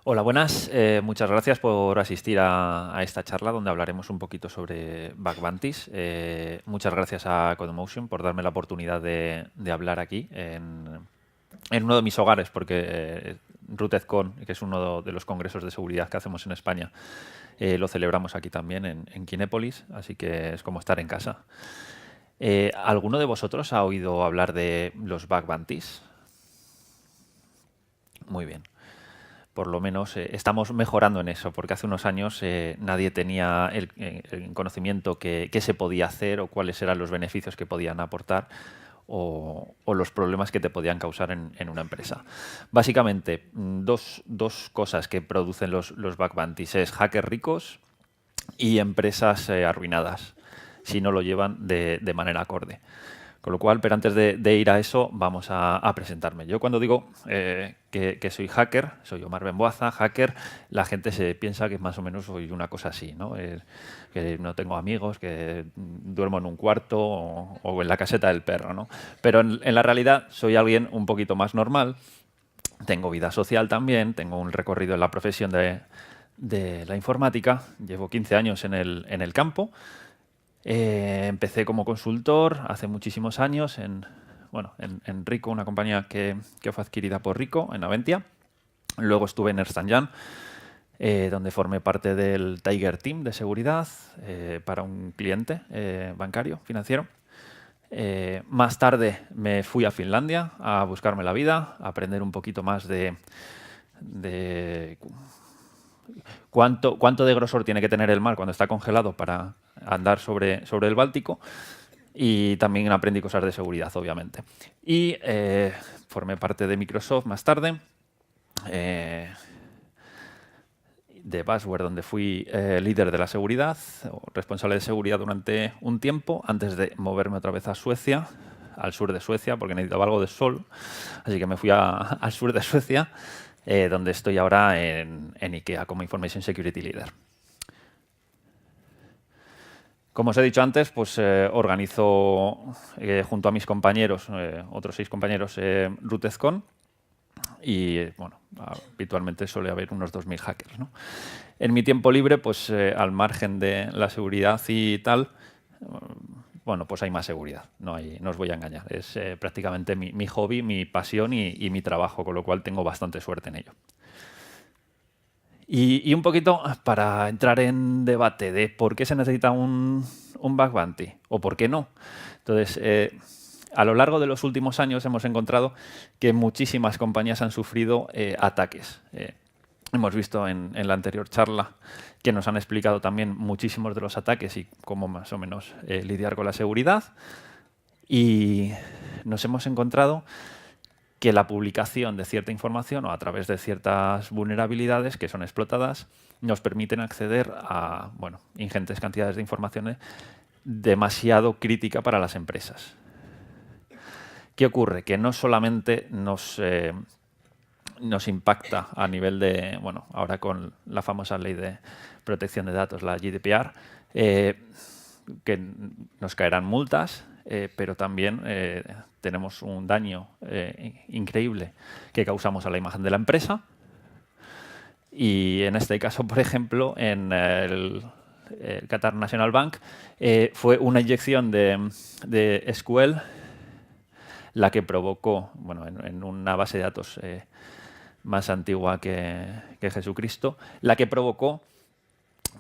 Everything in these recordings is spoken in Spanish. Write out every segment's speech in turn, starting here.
Hola, buenas. Muchas gracias por asistir a esta charla donde hablaremos un poquito sobre bug bounties. Muchas gracias a Codemotion por darme la oportunidad de hablar aquí en uno de mis hogares, porque RootedCon, que es uno de los congresos de seguridad que hacemos en España, lo celebramos aquí también en Kinépolis, así que es como estar en casa. ¿Alguno de vosotros ha oído hablar de los bug bounties? Muy bien. Por lo menos estamos mejorando en eso, porque hace unos años nadie tenía el conocimiento qué se podía hacer o cuáles eran los beneficios que podían aportar o los problemas que te podían causar en una empresa. Básicamente, dos cosas que producen los bug bounties es hackers ricos y empresas arruinadas, si no lo llevan de manera acorde. Con lo cual, pero antes de ir a eso, vamos a presentarme. Yo cuando digo que soy hacker, soy Omar Benboaza, hacker, la gente se piensa que más o menos soy una cosa así, ¿no? Que no tengo amigos, que duermo en un cuarto o en la caseta del perro, ¿no? Pero en la realidad soy alguien un poquito más normal, tengo vida social también, tengo un recorrido en la profesión de la informática, llevo 15 años en el campo. Empecé como consultor hace muchísimos años en Rico, una compañía que fue adquirida por Rico, en Aventia. Luego estuve en Ernst & Young, donde formé parte del Tiger Team de seguridad para un cliente bancario, financiero. Más tarde me fui a Finlandia a buscarme la vida, a aprender un poquito más de cuánto de grosor tiene que tener el mar cuando está congelado para andar sobre el Báltico, y también aprendí cosas de seguridad, obviamente. Y formé parte de Microsoft más tarde, de Basware, donde fui líder de la seguridad, o responsable de seguridad durante un tiempo, antes de moverme otra vez a Suecia, al sur de Suecia, porque necesitaba algo de sol, así que me fui al sur de Suecia, donde estoy ahora en IKEA como Information Security Leader. Como os he dicho antes, pues organizo junto a mis compañeros, otros 6 compañeros, RootedCon, y bueno, habitualmente suele haber unos 2000 hackers, ¿no? En mi tiempo libre, pues al margen de la seguridad y tal, bueno, pues hay más seguridad, no os voy a engañar. Es prácticamente mi hobby, mi pasión y mi trabajo, con lo cual tengo bastante suerte en ello. Y un poquito para entrar en debate de por qué se necesita un bug bounty o por qué no. Entonces, a lo largo de los últimos años hemos encontrado que muchísimas compañías han sufrido ataques. Hemos visto en la anterior charla que nos han explicado también muchísimos de los ataques y cómo más o menos lidiar con la seguridad. Y nos hemos encontrado que la publicación de cierta información o a través de ciertas vulnerabilidades que son explotadas nos permiten acceder a ingentes cantidades de información demasiado crítica para las empresas. ¿Qué ocurre? Que no solamente nos impacta a nivel de, ahora con la famosa ley de protección de datos, la GDPR, que nos caerán multas, pero también tenemos un daño increíble que causamos a la imagen de la empresa. Y en este caso, por ejemplo, en el Qatar National Bank, fue una inyección de SQL la que provocó, en una base de datos más antigua que Jesucristo, la que provocó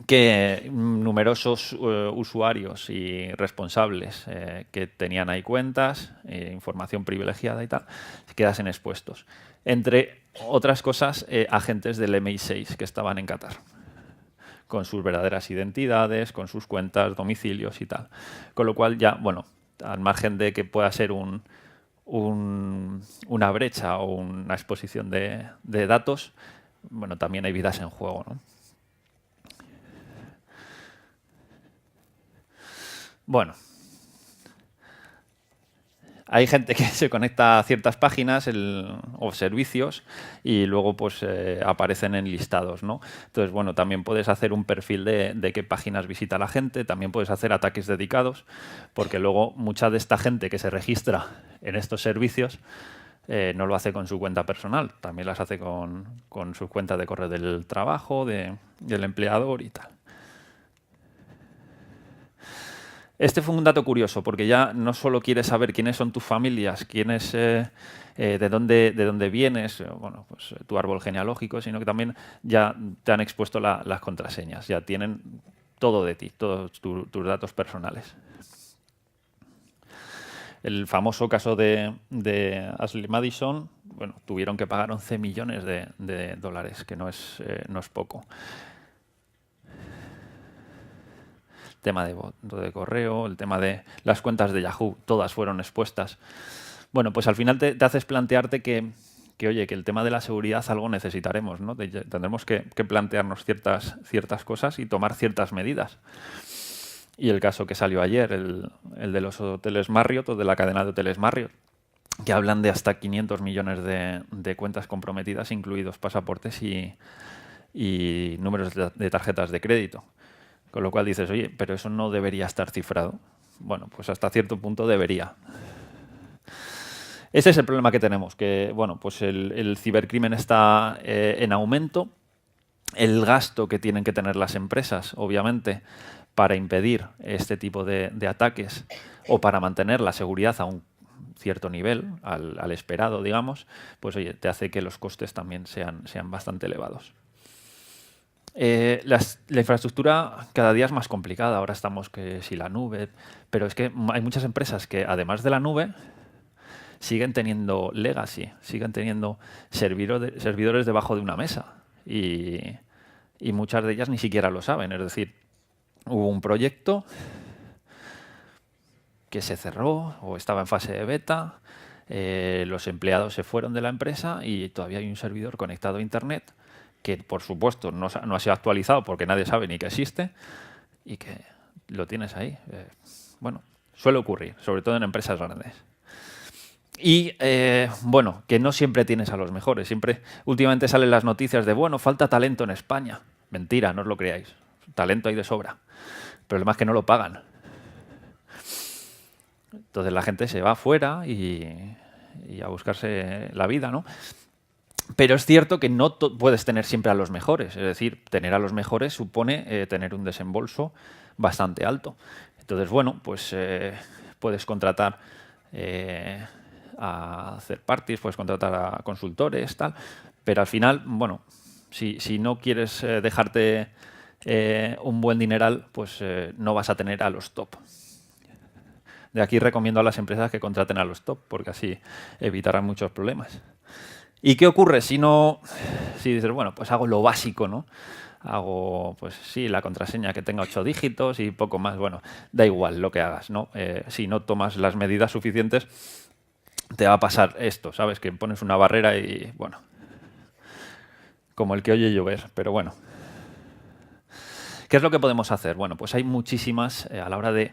que numerosos usuarios y responsables que tenían ahí cuentas, información privilegiada y tal, se quedasen expuestos. Entre otras cosas, agentes del MI6 que estaban en Qatar, con sus verdaderas identidades, con sus cuentas, domicilios y tal. Con lo cual ya, al margen de que pueda ser una brecha o una exposición de datos, también hay vidas en juego, ¿no? Bueno, hay gente que se conecta a ciertas páginas o servicios y luego pues aparecen en listados, ¿no? Entonces, también puedes hacer un perfil de qué páginas visita la gente, también puedes hacer ataques dedicados, porque luego mucha de esta gente que se registra en estos servicios no lo hace con su cuenta personal, también las hace con su cuenta de correo del trabajo, del empleador y tal. Este fue un dato curioso, porque ya no solo quieres saber quiénes son tus familias, de dónde vienes, bueno, pues tu árbol genealógico, sino que también ya te han expuesto las contraseñas, ya tienen todo de ti, todos tus datos personales. El famoso caso de Ashley Madison, bueno, tuvieron que pagar 11 millones de dólares, que no es poco. Tema de correo, el tema de las cuentas de Yahoo, todas fueron expuestas. Bueno, pues al final te haces plantearte que oye, que el tema de la seguridad algo necesitaremos, ¿no? Tendremos que plantearnos ciertas cosas y tomar ciertas medidas. Y el caso que salió ayer, el de los hoteles Marriott, o de la cadena de hoteles Marriott, que hablan de hasta 500 millones de cuentas comprometidas, incluidos pasaportes y números de tarjetas de crédito. Con lo cual dices, oye, pero eso no debería estar cifrado. Bueno, pues hasta cierto punto debería. Ese es el problema que tenemos, que bueno, pues el cibercrimen está en aumento. El gasto que tienen que tener las empresas, obviamente, para impedir este tipo de ataques o para mantener la seguridad a un cierto nivel, al esperado, digamos, pues oye, te hace que los costes también sean bastante elevados. La infraestructura cada día es más complicada. Ahora estamos que si la nube, pero es que hay muchas empresas que además de la nube siguen teniendo legacy, siguen teniendo servidores debajo de una mesa y muchas de ellas ni siquiera lo saben. Es decir, hubo un proyecto que se cerró o estaba en fase de beta, los empleados se fueron de la empresa y todavía hay un servidor conectado a Internet que, por supuesto, no ha sido actualizado porque nadie sabe ni que existe y que lo tienes ahí. Bueno, suele ocurrir, sobre todo en empresas grandes. Y, bueno, que no siempre tienes a los mejores. Últimamente salen las noticias de, bueno, falta talento en España. Mentira, no os lo creáis. Talento hay de sobra. El problema es que no lo pagan. Entonces la gente se va afuera y a buscarse la vida, ¿no? Pero es cierto que no puedes tener siempre a los mejores. Es decir, tener a los mejores supone tener un desembolso bastante alto. Entonces, bueno, pues puedes contratar a third parties, puedes contratar a consultores, tal. Pero al final, bueno, si no quieres dejarte un buen dineral, pues no vas a tener a los top. De aquí recomiendo a las empresas que contraten a los top, porque así evitarán muchos problemas. ¿Y qué ocurre si dices, bueno, pues hago lo básico, ¿no? Hago, pues sí, la contraseña que tenga 8 dígitos y poco más. Bueno, da igual lo que hagas, ¿no? Si no tomas las medidas suficientes, te va a pasar esto, ¿sabes? Que pones una barrera y, bueno, como el que oye llover, pero bueno. ¿Qué es lo que podemos hacer? Bueno, pues hay muchísimas a la hora de,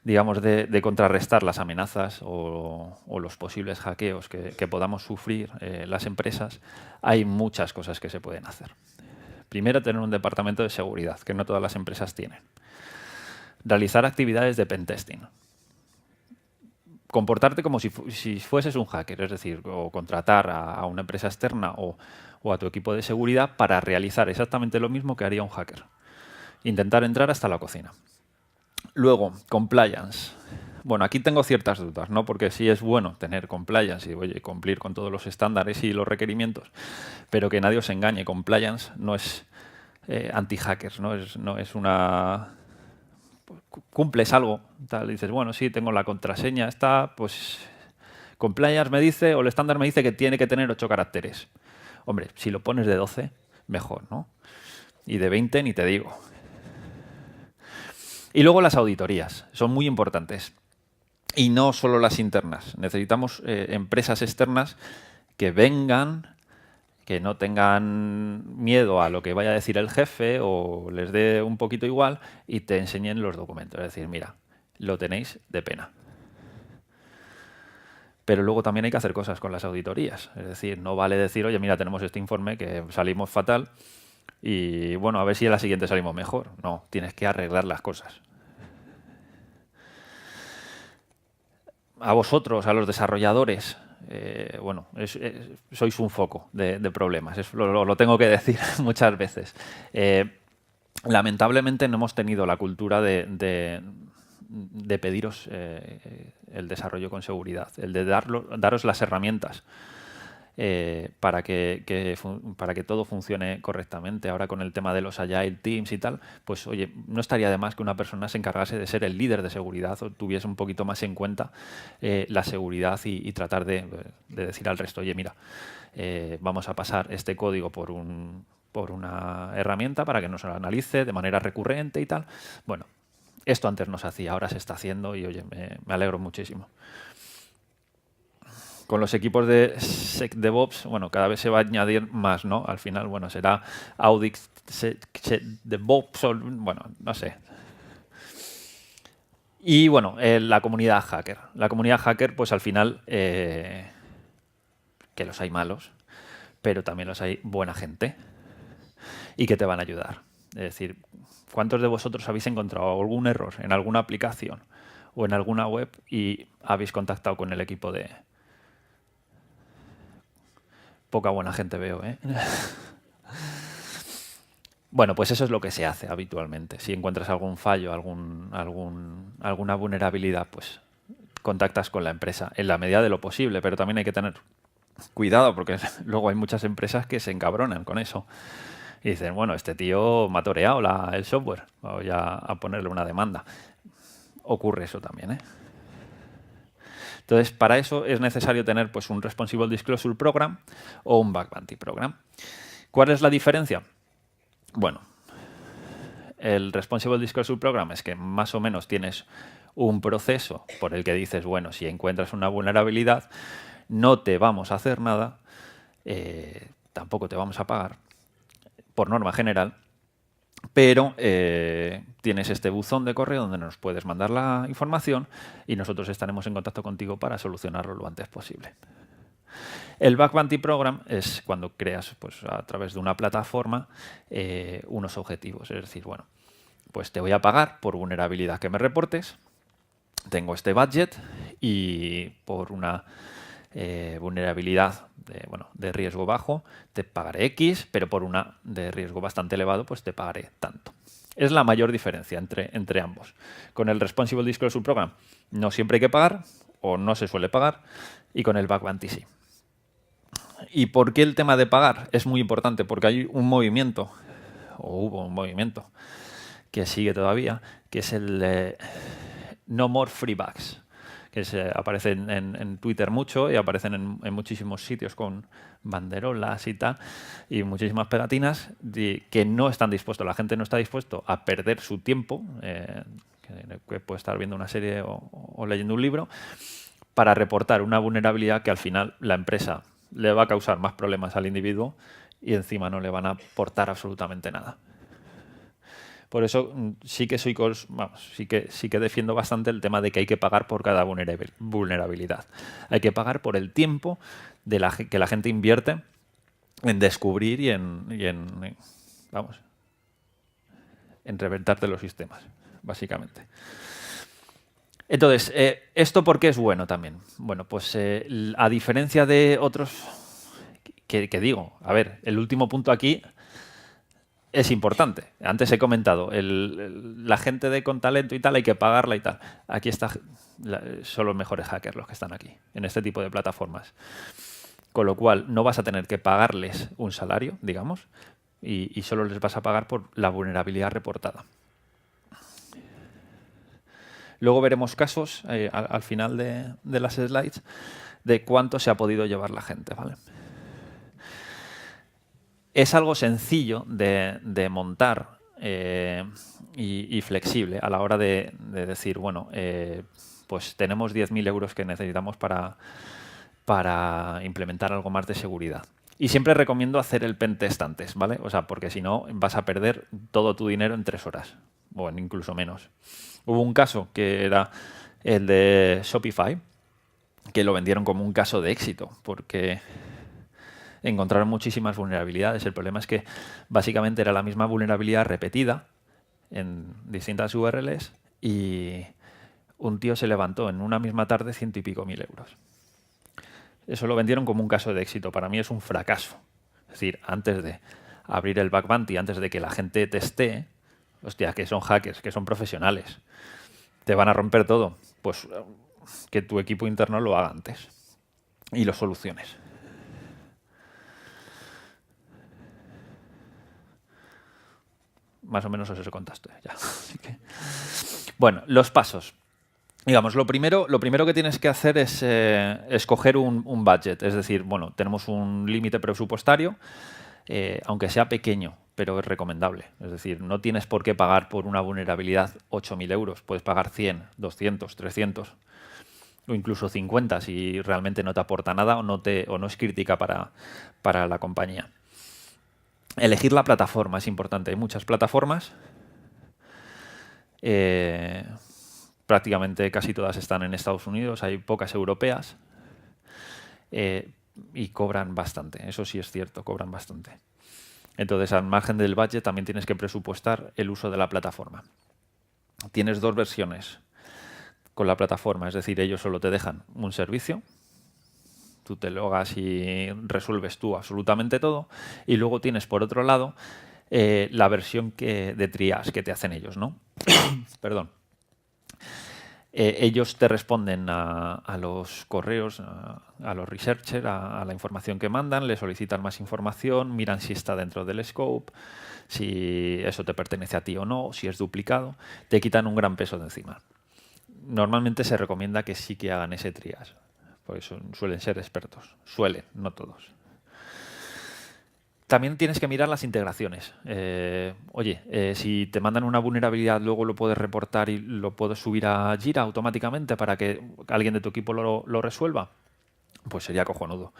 digamos, de contrarrestar las amenazas o los posibles hackeos que podamos sufrir las empresas. Hay muchas cosas que se pueden hacer. Primero, tener un departamento de seguridad, que no todas las empresas tienen. Realizar actividades de pentesting. Comportarte como si fueses un hacker, es decir, o contratar a una empresa externa o a tu equipo de seguridad para realizar exactamente lo mismo que haría un hacker. Intentar entrar hasta la cocina. Luego, compliance. Bueno, aquí tengo ciertas dudas, ¿no? Porque sí es bueno tener compliance y, oye, cumplir con todos los estándares y los requerimientos, pero que nadie os engañe. Compliance no es anti-hackers, no es una... Cumples algo, tal, dices, bueno, sí, tengo la contraseña, está, pues... Compliance me dice, o el estándar me dice que tiene que tener 8 caracteres. Hombre, si lo pones de 12, mejor, ¿no? Y de 20 ni te digo. Y luego las auditorías, son muy importantes. Y no solo las internas. Necesitamos empresas externas que vengan, que no tengan miedo a lo que vaya a decir el jefe o les dé un poquito igual y te enseñen los documentos. Es decir, mira, lo tenéis de pena. Pero luego también hay que hacer cosas con las auditorías. Es decir, no vale decir, oye, mira, tenemos este informe que salimos fatal y, bueno, a ver si en la siguiente salimos mejor. No, tienes que arreglar las cosas. A vosotros, a los desarrolladores, bueno, sois un foco de problemas. Lo tengo que decir muchas veces. Lamentablemente no hemos tenido la cultura de pediros el desarrollo con seguridad, el de daros las herramientas para que todo funcione correctamente. Ahora con el tema de los Agile Teams y tal, pues oye, no estaría de más que una persona se encargase de ser el líder de seguridad o tuviese un poquito más en cuenta la seguridad y tratar de decir al resto, oye, mira, vamos a pasar este código por una herramienta para que nos lo analice de manera recurrente y tal. Bueno, esto antes no se hacía, ahora se está haciendo y oye, me alegro muchísimo. Con los equipos de SecDevOps, bueno, cada vez se va a añadir más, ¿no? Al final, bueno, será Audit SecDevOps, bueno, no sé. Y bueno, la comunidad hacker. La comunidad hacker, pues al final, que los hay malos, pero también los hay buena gente y que te van a ayudar. Es decir, ¿cuántos de vosotros habéis encontrado algún error en alguna aplicación o en alguna web y habéis contactado con el equipo de... Poca buena gente veo, ¿eh? Bueno, pues eso es lo que se hace habitualmente. Si encuentras algún fallo, alguna vulnerabilidad, pues contactas con la empresa en la medida de lo posible, pero también hay que tener cuidado porque luego hay muchas empresas que se encabronan con eso y dicen, bueno, este tío me ha toreado el software, voy a ponerle una demanda. Ocurre eso también, ¿eh? Entonces, para eso es necesario tener pues, un Responsible Disclosure Program o un Bug Bounty Program. ¿Cuál es la diferencia? Bueno, el Responsible Disclosure Program es que más o menos tienes un proceso por el que dices, bueno, si encuentras una vulnerabilidad, no te vamos a hacer nada, tampoco te vamos a pagar, por norma general, pero tienes este buzón de correo donde nos puedes mandar la información y nosotros estaremos en contacto contigo para solucionarlo lo antes posible. El Bug Bounty Program es cuando creas pues, a través de una plataforma unos objetivos. Es decir, bueno, pues te voy a pagar por vulnerabilidad que me reportes, tengo este budget y por una vulnerabilidad de riesgo bajo te pagaré X, pero por una de riesgo bastante elevado pues te pagaré tanto. Es la mayor diferencia entre ambos. Con el Responsible Disclosure Program no siempre hay que pagar o no se suele pagar y con el Bug Bounty sí. ¿Y por qué el tema de pagar? Es muy importante porque hay un movimiento, o hubo un movimiento, que sigue todavía, que es el No More Free Bugs, que aparece en Twitter mucho y aparecen en muchísimos sitios con banderolas y tal, y muchísimas pegatinas que no están dispuestos, la gente no está dispuesto a perder su tiempo, que puede estar viendo una serie o leyendo un libro, para reportar una vulnerabilidad que al final la empresa le va a causar más problemas al individuo y encima no le van a aportar absolutamente nada. Por eso sí que sí que defiendo bastante el tema de que hay que pagar por cada vulnerabilidad. Hay que pagar por el tiempo que la gente invierte en descubrir y en reventarte los sistemas, básicamente. Entonces, ¿esto por qué es bueno también? Bueno, pues a diferencia de otros que digo, a ver, el último punto aquí es importante. Antes he comentado, la gente con talento y tal hay que pagarla y tal. Aquí son los mejores hackers los que están aquí, en este tipo de plataformas. Con lo cual, no vas a tener que pagarles un salario, digamos, y solo les vas a pagar por la vulnerabilidad reportada. Luego veremos casos al final de las slides de cuánto se ha podido llevar la gente, ¿vale? Es algo sencillo de montar y flexible a la hora de decir, bueno, pues tenemos 10.000 euros que necesitamos para implementar algo más de seguridad. Y siempre recomiendo hacer el pentest antes, ¿vale? O sea, porque si no vas a perder todo tu dinero en 3 horas, o incluso menos. Hubo un caso que era el de Shopify, que lo vendieron como un caso de éxito, porque encontraron muchísimas vulnerabilidades. El problema es que básicamente era la misma vulnerabilidad repetida en distintas URLs y un tío se levantó en una misma tarde 100 y pico mil euros. Eso lo vendieron como un caso de éxito. Para mí es un fracaso. Es decir, antes de abrir el bug bounty, antes de que la gente testee, hostia, que son hackers, que son profesionales, te van a romper todo. Pues que tu equipo interno lo haga antes y lo soluciones. Más o menos eso contaste ya. Así que... Bueno, los pasos. Digamos, lo primero que tienes que hacer es escoger un budget. Es decir, bueno, tenemos un límite presupuestario, aunque sea pequeño, pero es recomendable. Es decir, no tienes por qué pagar por una vulnerabilidad 8.000 euros. Puedes pagar 100, 200, 300 o incluso 50 si realmente no te aporta nada o no es crítica para la compañía. Elegir la plataforma es importante. Hay muchas plataformas. Prácticamente casi todas están en Estados Unidos. Hay pocas europeas. Y cobran bastante. Eso sí es cierto, cobran bastante. Entonces, al margen del budget, también tienes que presupuestar el uso de la plataforma. Tienes dos versiones con la plataforma. Es decir, ellos solo te dejan un servicio. Tú te logas y resuelves tú absolutamente todo. Y luego tienes, por otro lado, la versión de triage que te hacen ellos, ¿no? Perdón. Ellos te responden a los correos, a los researchers, a la información que mandan, le solicitan más información, miran si está dentro del scope, si eso te pertenece a ti o no, si es duplicado. Te quitan un gran peso de encima. Normalmente se recomienda que sí que hagan ese triage. Pues suelen ser expertos. Suelen, no todos. También tienes que mirar las integraciones. Si te mandan una vulnerabilidad, luego lo puedes reportar y lo puedes subir a Jira automáticamente para que alguien de tu equipo lo resuelva. Pues sería cojonudo.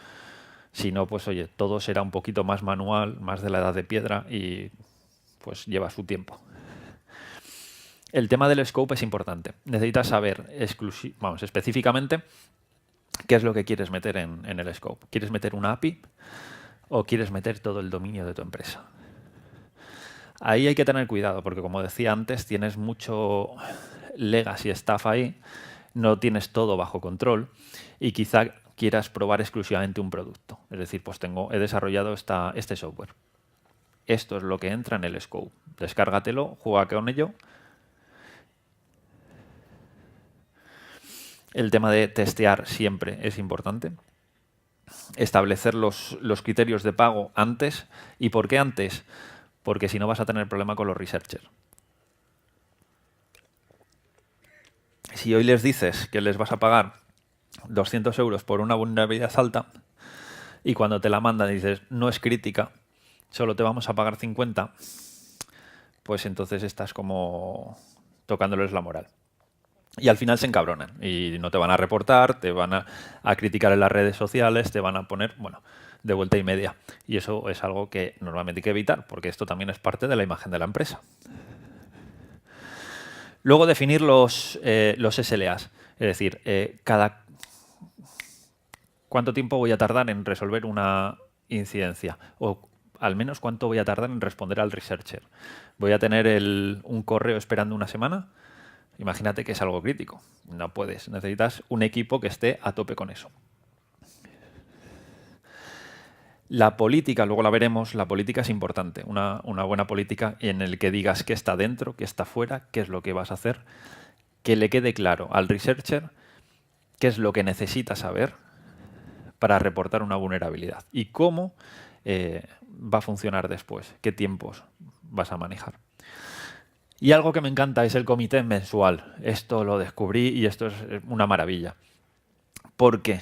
Si no, pues oye, todo será un poquito más manual, más de la edad de piedra y pues lleva su tiempo. El tema del scope es importante. Necesitas saber específicamente qué es lo que quieres meter en el scope. ¿Quieres meter una API o quieres meter todo el dominio de tu empresa? Ahí hay que tener cuidado porque, como decía antes, tienes mucho legacy stuff ahí, no tienes todo bajo control y quizá quieras probar exclusivamente un producto. Es decir, pues he desarrollado este software. Esto es lo que entra en el scope. Descárgatelo, juega con ello. El tema de testear siempre es importante. Establecer los criterios de pago antes. ¿Y por qué antes? Porque si no vas a tener problema con los researchers. Si hoy les dices que les vas a pagar 200 euros por una vulnerabilidad alta y cuando te la mandan dices no es crítica, solo te vamos a pagar 50, pues entonces estás como tocándoles la moral. Y al final se encabronan y no te van a reportar, te van a criticar en las redes sociales, te van a poner, bueno, de vuelta y media. Y eso es algo que normalmente hay que evitar, porque esto también es parte de la imagen de la empresa. Luego definir los SLAs, es decir, cuánto tiempo voy a tardar en resolver una incidencia o al menos cuánto voy a tardar en responder al researcher. ¿Voy a tener un correo esperando una semana? Imagínate que es algo crítico. No puedes. Necesitas un equipo que esté a tope con eso. La política, luego la veremos, la política es importante. Una buena política en el que digas qué está dentro, qué está fuera, qué es lo que vas a hacer, que le quede claro al researcher qué es lo que necesita saber para reportar una vulnerabilidad y cómo va a funcionar después, qué tiempos vas a manejar. Y algo que me encanta es el comité mensual. Esto lo descubrí y esto es una maravilla. Porque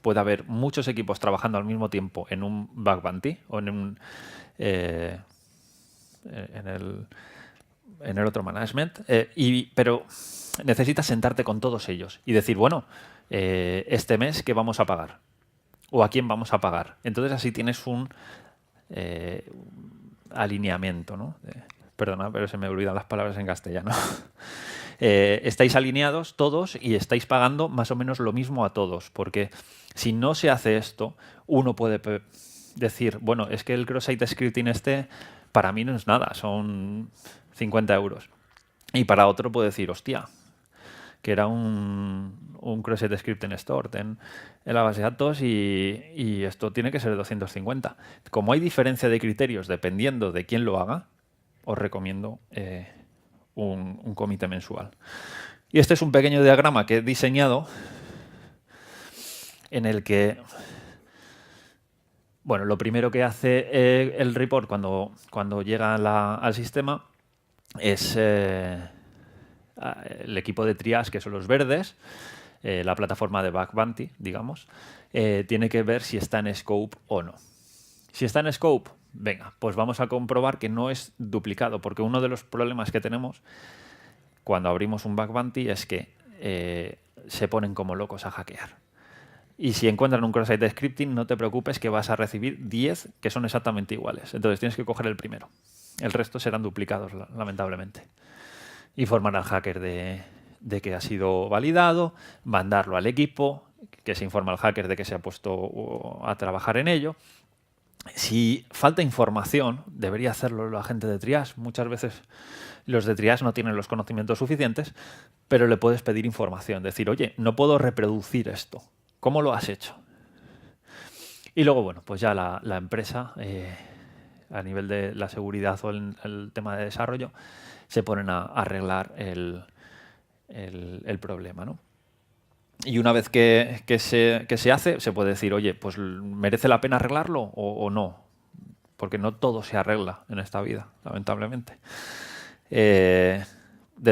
puede haber muchos equipos trabajando al mismo tiempo en un bug bounty o en el otro management, pero necesitas sentarte con todos ellos y decir, bueno, este mes, ¿qué vamos a pagar? ¿O a quién vamos a pagar? Entonces así tienes un alineamiento, ¿no? Perdona, pero se me olvidan las palabras en castellano. Estáis alineados todos y estáis pagando más o menos lo mismo a todos, porque si no se hace esto, uno puede decir, bueno, es que el cross-site scripting para mí no es nada, son 50 euros. Y para otro puede decir, hostia, que era un cross-site scripting stored en la base de datos y esto tiene que ser 250. Como hay diferencia de criterios dependiendo de quién lo haga, os recomiendo un comité mensual. Y este es un pequeño diagrama que he diseñado en el que, bueno, lo primero que hace el report cuando llega al sistema es el equipo de triage, que son los verdes, la plataforma de Bug Bounty, digamos, tiene que ver si está en scope o no. Si está en scope, venga, pues vamos a comprobar que no es duplicado, porque uno de los problemas que tenemos cuando abrimos un Bug Bounty es que se ponen como locos a hackear. Y si encuentran un cross-site scripting, no te preocupes que vas a recibir 10 que son exactamente iguales. Entonces tienes que coger el primero. El resto serán duplicados, lamentablemente. Informar al hacker de que ha sido validado, mandarlo al equipo, que se informa al hacker de que se ha puesto a trabajar en ello. Si falta información, debería hacerlo la gente de triage. Muchas veces los de triage no tienen los conocimientos suficientes, pero le puedes pedir información. Decir, oye, no puedo reproducir esto. ¿Cómo lo has hecho? Y luego, bueno, pues ya la empresa, a nivel de la seguridad o el tema de desarrollo, se ponen a arreglar el problema, ¿no? Y una vez que se hace, se puede decir, oye, pues ¿merece la pena arreglarlo o no? Porque no todo se arregla en esta vida, lamentablemente. De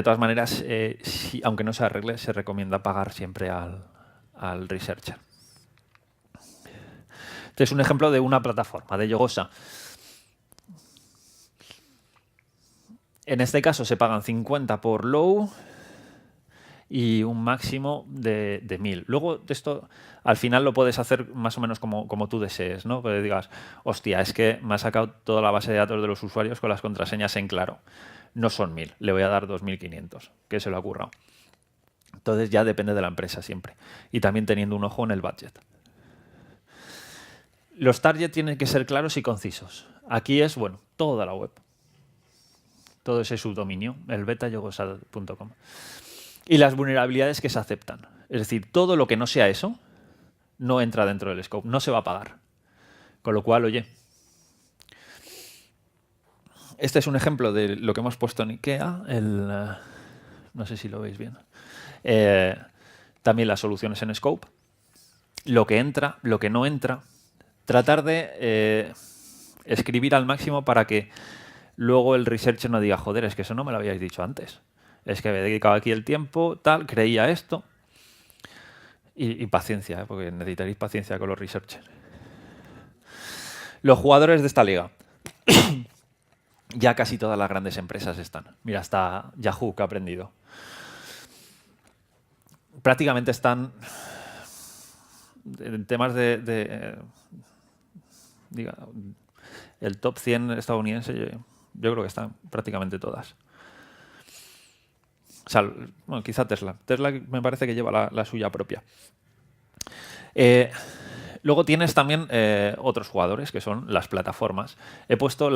todas maneras, aunque no se arregle, se recomienda pagar siempre al researcher. Este es un ejemplo de una plataforma, de Yogosa. En este caso se pagan 50 por low y un máximo de 1000. Luego esto al final lo puedes hacer más o menos como tú desees, ¿no? Que digas, hostia, es que me ha sacado toda la base de datos de los usuarios con las contraseñas en claro. No son 1000, le voy a dar 2500, que se lo ha currado. Entonces ya depende de la empresa siempre. Y también teniendo un ojo en el budget. Los targets tienen que ser claros y concisos. Aquí es, bueno, toda la web. Todo ese subdominio, el beta-yogosa.com. Y las vulnerabilidades que se aceptan. Es decir, todo lo que no sea eso no entra dentro del scope, no se va a pagar. Con lo cual, oye, este es un ejemplo de lo que hemos puesto en IKEA, no sé si lo veis bien. También las soluciones en scope, lo que entra, lo que no entra. Tratar de escribir al máximo para que luego el researcher no diga, joder, es que eso no me lo habíais dicho antes. Es que me he dedicado aquí el tiempo, tal, creía esto. Y paciencia, porque necesitaréis paciencia con los researchers. Los jugadores de esta liga. Ya casi todas las grandes empresas están. Mira, hasta Yahoo, que ha aprendido. Prácticamente están en temas diga, el top 100 estadounidense, yo creo que están prácticamente todas. O sea, bueno, quizá Tesla. Tesla me parece que lleva la suya propia. Luego tienes también otros jugadores, que son las plataformas. He puesto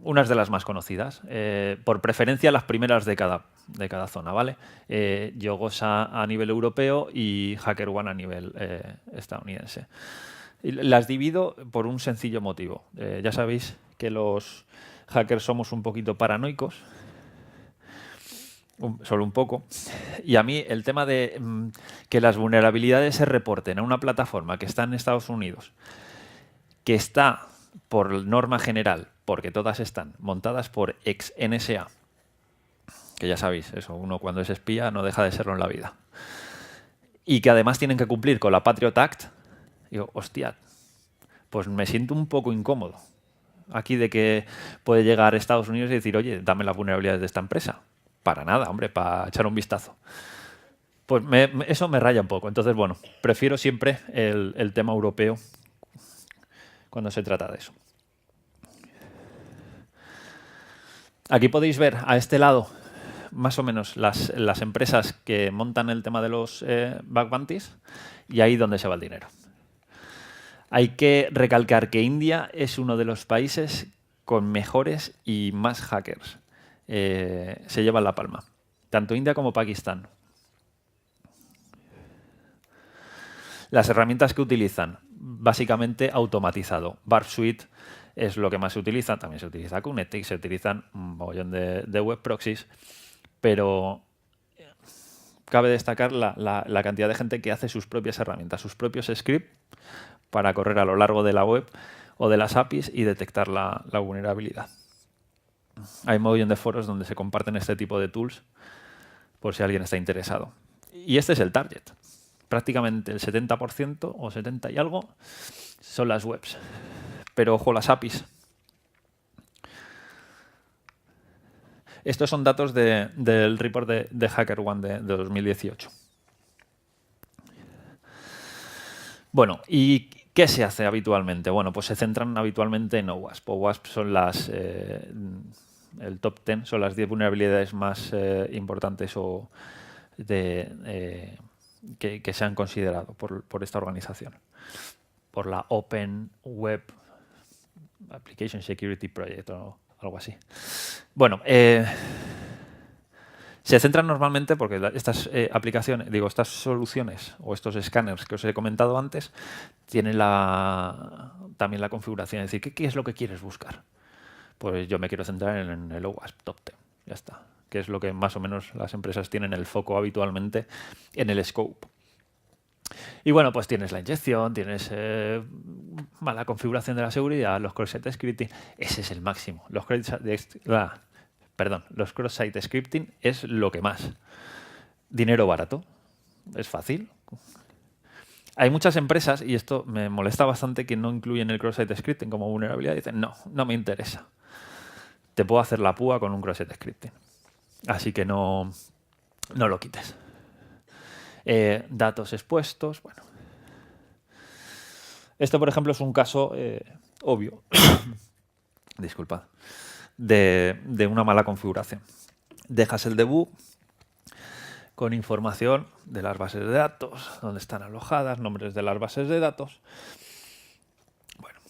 unas de las más conocidas. Por preferencia, las primeras de cada zona, ¿vale? Yogosa a nivel europeo y HackerOne a nivel estadounidense. Y las divido por un sencillo motivo. Ya sabéis que los hackers somos un poquito paranoicos. Solo un poco. Y a mí el tema de que las vulnerabilidades se reporten a una plataforma que está en Estados Unidos, que está por norma general, porque todas están montadas por ex NSA, que ya sabéis, eso, uno cuando es espía no deja de serlo en la vida, y que además tienen que cumplir con la Patriot Act, digo, hostia, pues me siento un poco incómodo aquí de que puede llegar a Estados Unidos y decir, oye, dame las vulnerabilidades de esta empresa. Para nada, hombre, para echar un vistazo. Pues eso me raya un poco. Entonces, bueno, prefiero siempre el tema europeo cuando se trata de eso. Aquí podéis ver a este lado más o menos las empresas que montan el tema de los bug bounties y ahí donde se va el dinero. Hay que recalcar que India es uno de los países con mejores y más hackers. Se llevan la palma. tanto India como Pakistán. Las herramientas que utilizan, básicamente automatizado. Barb Suite es lo que más se utiliza, también se utiliza Kubernetes, se utilizan un mogollón de web proxies, pero cabe destacar la cantidad de gente que hace sus propias herramientas, sus propios scripts para correr a lo largo de la web o de las APIs y detectar la vulnerabilidad. Hay un montón de foros donde se comparten este tipo de tools por si alguien está interesado. Y este es el target. Prácticamente el 70% o 70 y algo son las webs. Pero ojo, las APIs. Estos son datos del report de HackerOne de 2018. Bueno, ¿y qué se hace habitualmente? Bueno, pues se centran habitualmente en OWASP. OWASP son el top 10, son las 10 vulnerabilidades más importantes o que se han considerado por esta organización, por la Open Web Application Security Project o algo así. Bueno, se centran normalmente porque estas aplicaciones, estas soluciones o estos escáneres que os he comentado antes tienen también la configuración. Es decir, ¿qué es lo que quieres buscar? Pues yo me quiero centrar en el OWASP Top 10. Ya está. Que es lo que más o menos las empresas tienen el foco habitualmente en el scope. Y bueno, pues tienes la inyección, tienes mala configuración de la seguridad, los cross-site scripting. Ese es el máximo. Los cross-site scripting es lo que más. Dinero barato. Es fácil. Hay muchas empresas, y esto me molesta bastante, que no incluyen el cross-site scripting como vulnerabilidad. Dicen, no me interesa. Te puedo hacer la púa con un cross-site scripting. Así que no lo quites. Datos expuestos, bueno. Esto, por ejemplo, es un caso obvio, disculpad, de una mala configuración. Dejas el debug con información de las bases de datos, donde están alojadas, nombres de las bases de datos. Bueno.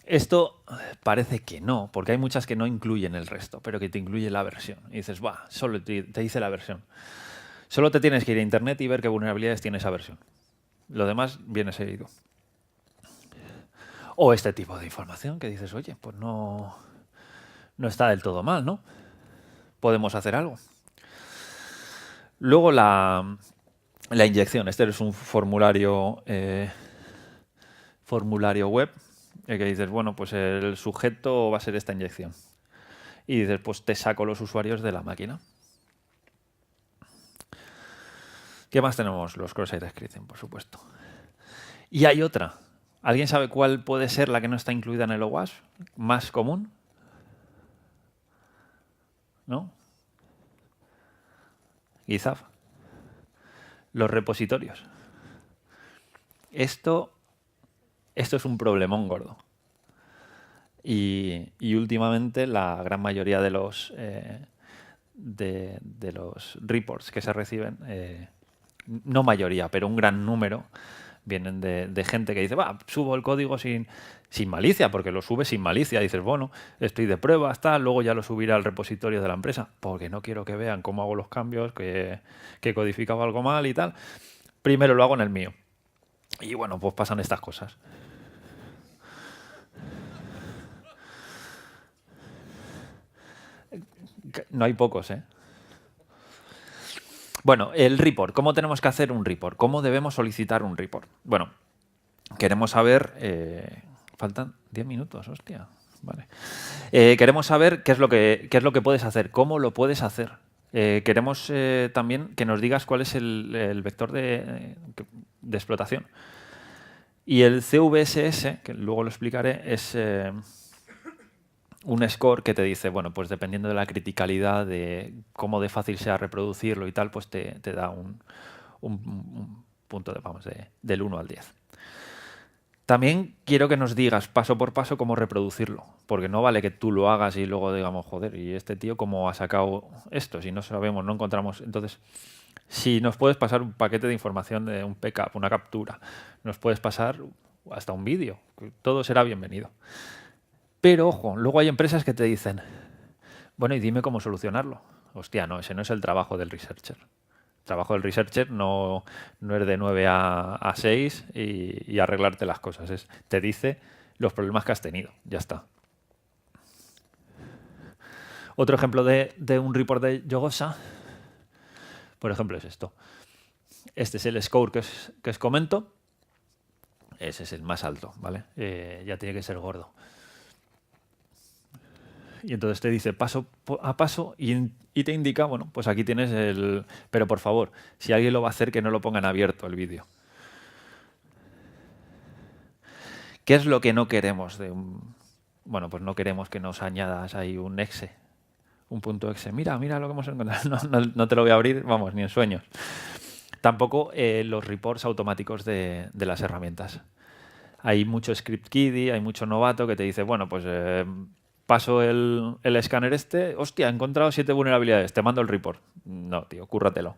Esto parece que no, porque hay muchas que no incluyen el resto, pero que te incluye la versión. Y dices, solo te dice la versión. Solo te tienes que ir a internet y ver qué vulnerabilidades tiene esa versión. Lo demás viene seguido. O este tipo de información que dices, oye, pues no está del todo mal, ¿no? Podemos hacer algo. Luego la inyección. Este es un formulario web que dices, bueno, pues el sujeto va a ser esta inyección. Y dices, pues te saco los usuarios de la máquina. ¿Qué más tenemos? Los cross-site scripting, por supuesto. Y hay otra. ¿Alguien sabe cuál puede ser la que no está incluida en el OWASP? ¿Más común? ¿No? GitHub. Los repositorios. Esto es un problemón gordo. Y últimamente la gran mayoría de los reports que se reciben, no mayoría, pero un gran número, vienen de gente que dice, subo el código sin malicia, porque lo sube sin malicia. Dices, bueno, estoy de pruebas, luego ya lo subiré al repositorio de la empresa, porque no quiero que vean cómo hago los cambios, que he codificado algo mal y tal. Primero lo hago en el mío. Y bueno, pues pasan estas cosas. No hay pocos, ¿eh? Bueno, el report. ¿Cómo tenemos que hacer un report? ¿Cómo debemos solicitar un report? Bueno, queremos saber... faltan 10 minutos, hostia. Vale. Queremos saber qué es lo que puedes hacer, cómo lo puedes hacer. Queremos también que nos digas cuál es el vector de explotación. Y el CVSS, que luego lo explicaré, es un score que te dice, bueno, pues dependiendo de la criticalidad, de cómo de fácil sea reproducirlo y tal, pues te da un punto del 1 al 10. También quiero que nos digas paso por paso cómo reproducirlo, porque no vale que tú lo hagas y luego digamos, joder, ¿y este tío cómo ha sacado esto? Si no sabemos, no encontramos. Entonces, si nos puedes pasar un paquete de información de un backup, una captura, nos puedes pasar hasta un vídeo, todo será bienvenido. Pero ojo, luego hay empresas que te dicen, Bueno, y dime cómo solucionarlo. Hostia, no, ese no es el trabajo del researcher. El trabajo del researcher no es de 9 a 6 y arreglarte las cosas. Te dice los problemas que has tenido. Ya está. Otro ejemplo de un report de Yogosa, por ejemplo, es esto. Este es el score que os comento. Ese es el más alto, ¿vale? Ya tiene que ser gordo. Y entonces te dice paso a paso y te indica, bueno, pues aquí tienes el... Pero por favor, si alguien lo va a hacer, que no lo ponga en abierto el vídeo. ¿Qué es lo que no queremos de un... Bueno, pues no queremos que nos añadas ahí un exe, un punto exe. Mira lo que hemos encontrado. No te lo voy a abrir, vamos, ni en sueños. Tampoco los reports automáticos de las herramientas. Hay mucho script kiddie, hay mucho novato que te dice, bueno, pues paso el escáner hostia, he encontrado 7 vulnerabilidades, te mando el report. No, tío, cúrratelo.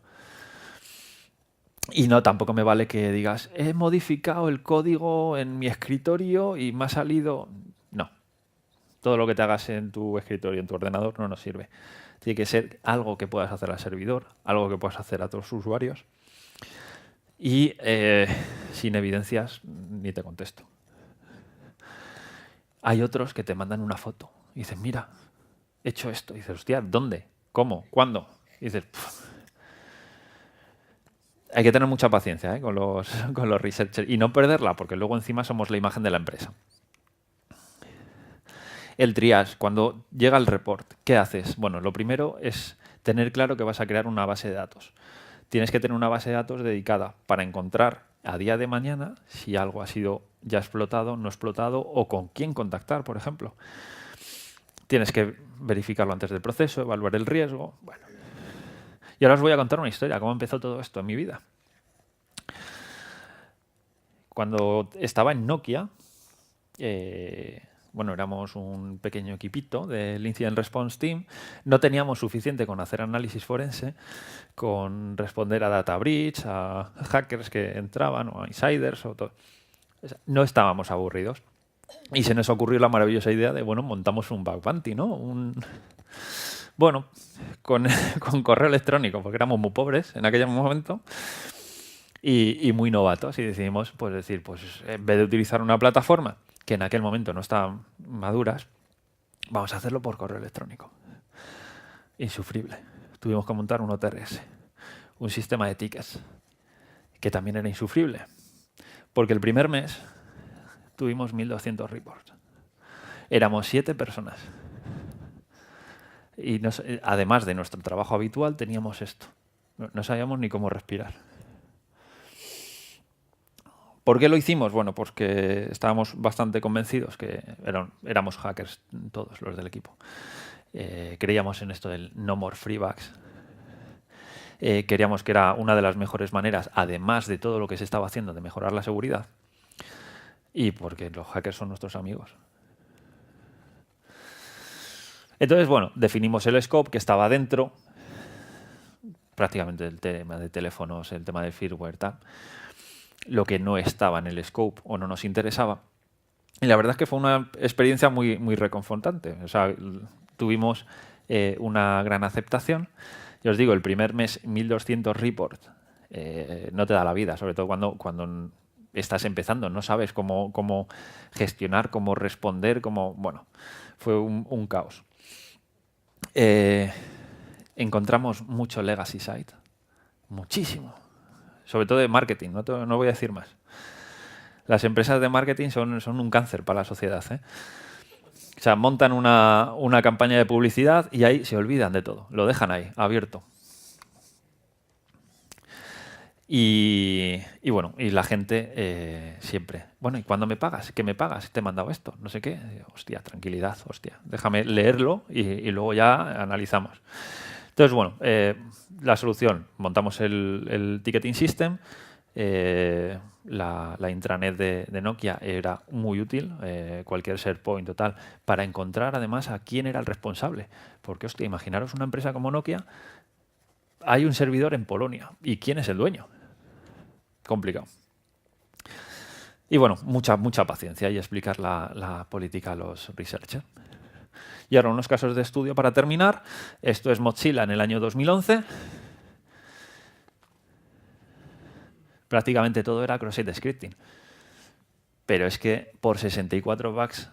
Y no, tampoco me vale que digas, he modificado el código en mi escritorio y me ha salido... No, todo lo que te hagas en tu escritorio, en tu ordenador, no nos sirve. Tiene que ser algo que puedas hacer al servidor, algo que puedas hacer a todos los usuarios. Y sin evidencias ni te contesto. Hay otros que te mandan una foto y dicen, mira, he hecho esto. Y dices, hostia, ¿dónde? ¿Cómo? ¿Cuándo? Y dices, hay que tener mucha paciencia con los researchers y no perderla, porque luego encima somos la imagen de la empresa. El triage, cuando llega el report, ¿qué haces? Bueno, lo primero es tener claro que vas a crear una base de datos. Tienes que tener una base de datos dedicada para encontrar a día de mañana si algo ha sido ya explotado, no explotado o con quién contactar, por ejemplo. Tienes que verificarlo antes del proceso, evaluar el riesgo. Bueno. Y ahora os voy a contar una historia, cómo empezó todo esto en mi vida. Cuando estaba en Nokia, bueno, éramos un pequeño equipito del Incident Response Team, no teníamos suficiente con hacer análisis forense, con responder a data breach, a hackers que entraban o a insiders o todo. No estábamos aburridos. Y se nos ocurrió la maravillosa idea de, bueno, montamos un bug bounty, ¿no? Bueno, con correo electrónico, porque éramos muy pobres en aquel momento y muy novatos. Y decidimos, pues en vez de utilizar una plataforma que en aquel momento no estaban maduras, vamos a hacerlo por correo electrónico. Insufrible. Tuvimos que montar un OTRS, un sistema de tickets, que también era insufrible. Porque el primer mes tuvimos 1.200 reports. Éramos 7 personas. Y además de nuestro trabajo habitual, teníamos esto. No sabíamos ni cómo respirar. ¿Por qué lo hicimos? Bueno, pues que estábamos bastante convencidos que éramos hackers todos los del equipo. Creíamos en esto del no more free bugs. Queríamos que era una de las mejores maneras, además de todo lo que se estaba haciendo, de mejorar la seguridad. Y porque los hackers son nuestros amigos. Entonces, bueno, definimos el scope que estaba dentro, prácticamente el tema de teléfonos, el tema de firmware, tal. Lo que no estaba en el scope o no nos interesaba. Y la verdad es que fue una experiencia muy, muy reconfortante. O sea, tuvimos una gran aceptación. Y os digo, el primer mes 1.200 reports no te da la vida, sobre todo cuando estás empezando, no sabes cómo gestionar, cómo responder, bueno, fue un caos. Encontramos mucho legacy site, muchísimo, sobre todo de marketing, no voy a decir más. Las empresas de marketing son un cáncer para la sociedad, ¿eh? O sea, montan una campaña de publicidad y ahí se olvidan de todo, lo dejan ahí, abierto. Y bueno, y la gente siempre, bueno, ¿y cuándo me pagas? ¿Qué me pagas? ¿Te he mandado esto? No sé qué. Hostia, tranquilidad, hostia. Déjame leerlo y luego ya analizamos. Entonces, bueno, la solución, montamos el ticketing system, la intranet de Nokia era muy útil, cualquier SharePoint o tal, para encontrar además a quién era el responsable. Porque, hostia, imaginaros una empresa como Nokia, hay un servidor en Polonia, ¿y quién es el dueño? Complicado. Y bueno, mucha paciencia y explicar la política a los researchers. Y ahora unos casos de estudio para terminar. Esto es Mozilla en el año 2011. Prácticamente todo era cross-site scripting. Pero es que por 64 bucks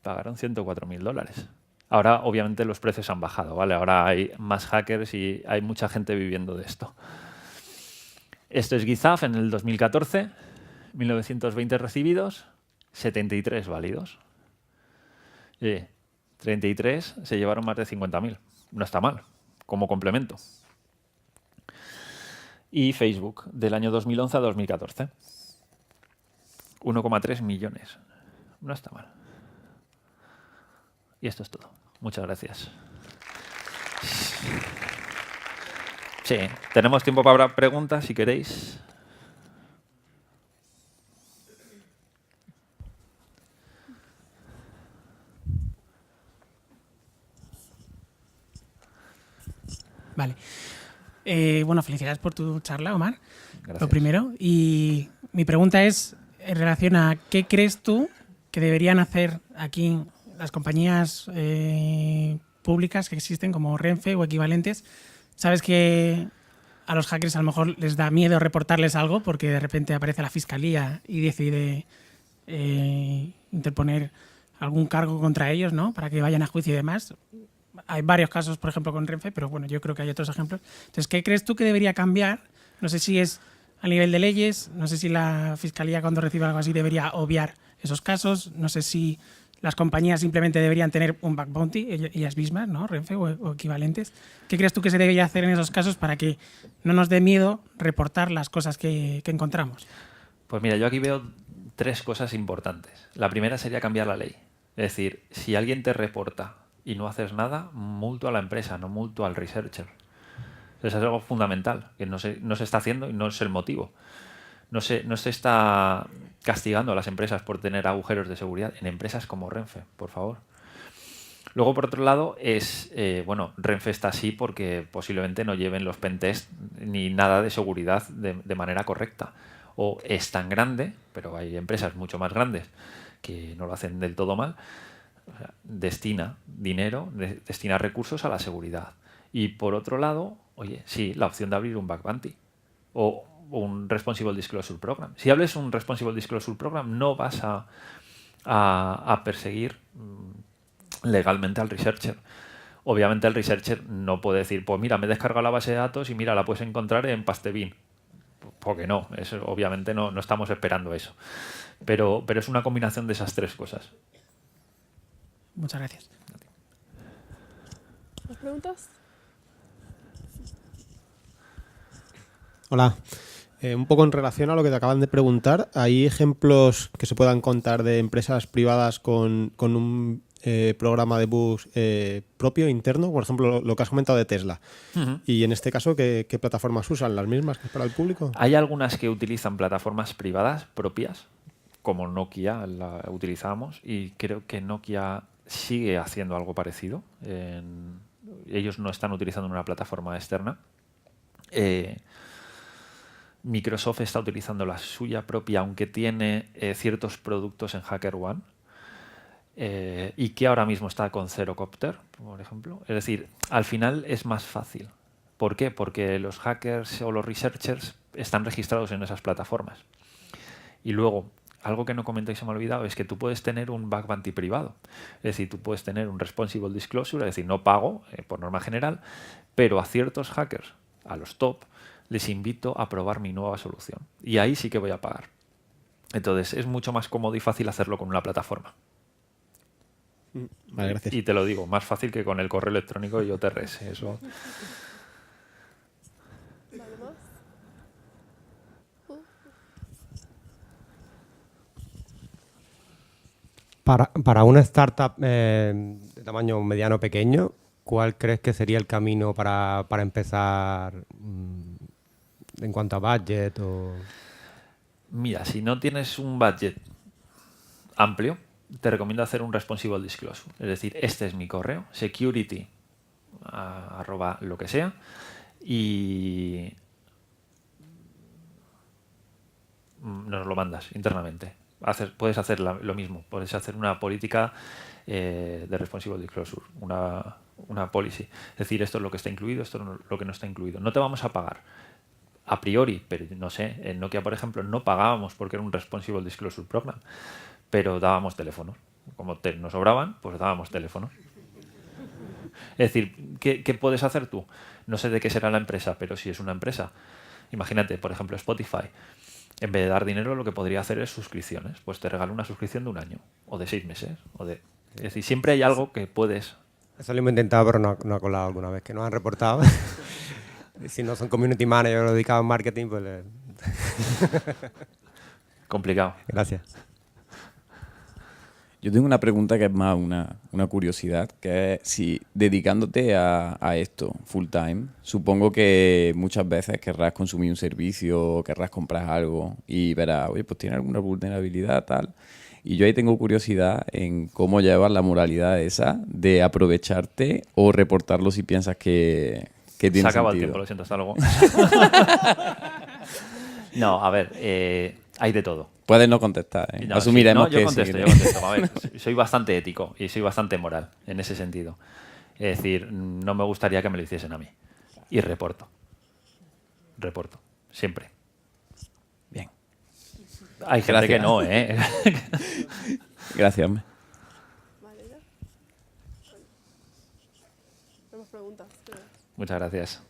pagaron $104.000. Ahora, obviamente, los precios han bajado, ¿vale? Ahora hay más hackers y hay mucha gente viviendo de esto. Esto es GitHub en el 2014, 1920 recibidos, 73 válidos. Y 33 se llevaron más de 50.000. No está mal, como complemento. Y Facebook, del año 2011 a 2014. 1,3 millones. No está mal. Y esto es todo. Muchas gracias. Sí, tenemos tiempo para preguntas, si queréis. Vale. Bueno, felicidades por tu charla, Omar. Gracias. Lo primero. Y mi pregunta es en relación a qué crees tú que deberían hacer aquí las compañías públicas que existen como Renfe o equivalentes. Sabes que a los hackers a lo mejor les da miedo reportarles algo porque de repente aparece la fiscalía y decide interponer algún cargo contra ellos, ¿no? Para que vayan a juicio y demás. Hay varios casos, por ejemplo, con Renfe, pero bueno, yo creo que hay otros ejemplos. Entonces, ¿qué crees tú que debería cambiar? No sé si es a nivel de leyes, no sé si la Fiscalía cuando reciba algo así debería obviar esos casos, no sé si las compañías simplemente deberían tener un bug bounty, ellas mismas, ¿no? Renfe o equivalentes. ¿Qué crees tú que se debería hacer en esos casos para que no nos dé miedo reportar las cosas que encontramos? Pues mira, yo aquí veo 3 cosas importantes. La primera sería cambiar la ley. Es decir, si alguien te reporta y no haces nada, multo a la empresa, no multo al researcher. Eso es algo fundamental, que no se está haciendo y no es el motivo. No se está castigando a las empresas por tener agujeros de seguridad en empresas como Renfe, por favor. Luego, por otro lado, bueno, Renfe está así porque posiblemente no lleven los pentest ni nada de seguridad de manera correcta. O es tan grande, pero hay empresas mucho más grandes que no lo hacen del todo mal. O sea, destina dinero, destina recursos a la seguridad. Y por otro lado, oye, sí, la opción de abrir un bug bounty o un Responsible Disclosure Program. Si hables un Responsible Disclosure Program, no vas a perseguir legalmente al researcher. Obviamente el researcher no puede decir, pues mira, me he descargado la base de datos y mira, la puedes encontrar en Pastebin. Porque no, eso, obviamente no estamos esperando eso. Pero es una combinación de esas 3 cosas. Muchas gracias. ¿Más preguntas? Hola. Un poco en relación a lo que te acaban de preguntar, ¿hay ejemplos que se puedan contar de empresas privadas con un programa de bugs propio, interno? Por ejemplo, lo que has comentado de Tesla. Y en este caso, ¿qué plataformas usan? ¿Las mismas que para el público? Hay algunas que utilizan plataformas privadas propias, como Nokia la utilizábamos, y creo que Nokia sigue haciendo algo parecido. Ellos no están utilizando una plataforma externa. Microsoft está utilizando la suya propia, aunque tiene ciertos productos en HackerOne. Y que ahora mismo está con Zerocopter, por ejemplo. Es decir, al final es más fácil. ¿Por qué? Porque los hackers o los researchers están registrados en esas plataformas. Y luego, algo que no comenté y se me ha olvidado es que tú puedes tener un bug bounty privado. Es decir, tú puedes tener un responsible disclosure, es decir, no pago por norma general, pero a ciertos hackers, a los top, les invito a probar mi nueva solución. Y ahí sí que voy a pagar. Entonces, es mucho más cómodo y fácil hacerlo con una plataforma. Vale, gracias. Y te lo digo, más fácil que con el correo electrónico y OTRS. Eso. ¿Vale más? Para una startup de tamaño mediano pequeño, ¿cuál crees que sería el camino para empezar en cuanto a budget? Mira, si no tienes un budget amplio, te recomiendo hacer un responsible disclosure. Es decir, este es mi correo, security @ lo que sea, y nos lo mandas internamente. Puedes hacer lo mismo, puedes hacer una política de Responsible Disclosure, una policy. Es decir, esto es lo que está incluido, esto es lo que no está incluido. No te vamos a pagar a priori, pero no sé, en Nokia, por ejemplo, no pagábamos porque era un Responsible Disclosure Program, pero dábamos teléfonos. Como nos sobraban, pues dábamos teléfonos. Es decir, ¿qué puedes hacer tú? No sé de qué será la empresa, pero si es una empresa, imagínate, por ejemplo, Spotify, en vez de dar dinero, lo que podría hacer es suscripciones. Pues te regalo una suscripción de 1 año, o de 6 meses, es decir, siempre hay algo que puedes... Eso lo hemos intentado, pero no ha colado alguna vez, que nos han reportado. Si no son community manager o dedicados a marketing, pues... Complicado. Gracias. Yo tengo una pregunta que es más una curiosidad, que es si dedicándote a esto full time, supongo que muchas veces querrás consumir un servicio, querrás comprar algo y verás, oye, pues tiene alguna vulnerabilidad, tal. Y yo ahí tengo curiosidad en cómo llevas la moralidad esa de aprovecharte o reportarlo si piensas que tiene Se acaba el sentido. tiempo, lo siento, hasta luego. No, a ver, hay de todo. Puedes no contestar, ¿eh? No, Asumiremos sí, no, que yo contesto, sí. yo contesto. A ver, soy bastante ético y soy bastante moral en ese sentido. Es decir, no me gustaría que me lo hiciesen a mí. Y reporto. Reporto. Siempre. Bien. Hay gente Gracias. que no, ¿eh? Gracias. Hombre. Vale, ya. Tenemos preguntas. Muchas gracias.